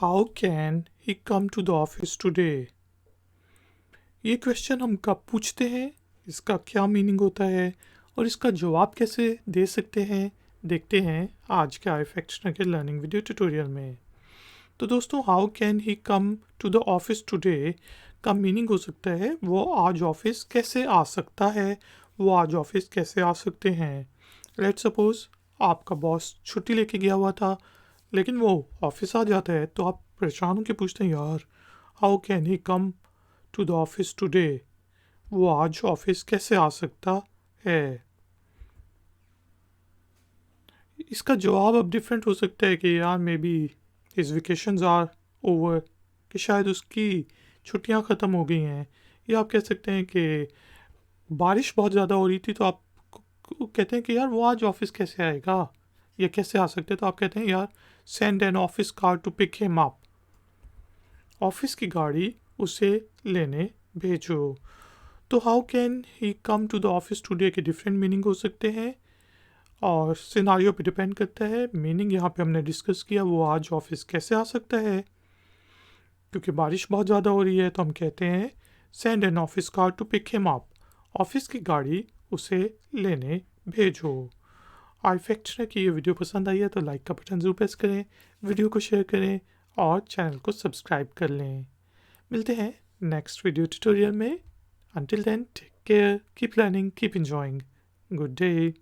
How can he come to the office today? ये question हम कब पूछते हैं, इसका क्या मीनिंग होता है और इसका जवाब कैसे दे सकते हैं, देखते हैं आज के iFacts के लर्निंग वीडियो ट्यूटोरियल में। तो दोस्तों, how can he come to the office today का मीनिंग हो सकता है वो आज ऑफिस कैसे आ सकता है, वो आज ऑफिस कैसे आ सकते हैं। लेट्स सपोज आपका बॉस छुट्टी लेके गया हुआ था, लेकिन वो ऑफिस आ जाता है तो आप परेशान होकर पूछते हैं, यार how can he come to the office today, वो आज ऑफिस कैसे आ सकता है। इसका जवाब अब डिफरेंट हो सकता है कि यार maybe his vacations are over, कि शायद उसकी छुट्टियां ख़त्म हो गई हैं, या आप कह सकते हैं कि बारिश बहुत ज़्यादा हो रही थी तो आप कहते हैं कि यार वो आज ऑफिस कैसे आएगा या कैसे आ सकते हैं, तो आप कहते हैं यार send an office car to pick him up, office की गाड़ी उसे लेने भेजो। तो how can he come to the office today के डिफरेंट मीनिंग हो सकते हैं और सिनारियो पे डिपेंड करता है। मीनिंग यहाँ पे हमने डिस्कस किया, वो आज ऑफिस कैसे आ सकता है, क्योंकि बारिश बहुत ज़्यादा हो रही है तो हम कहते हैं send an office car to pick him up, office की गाड़ी उसे लेने भेजो। आई फैक्ट की ये वीडियो पसंद आई है तो लाइक का बटन ज़रूर प्रेस करें, वीडियो को शेयर करें और चैनल को सब्सक्राइब कर लें। मिलते हैं नेक्स्ट वीडियो ट्यूटोरियल में। Until then, take care, keep learning, keep enjoying. Good day.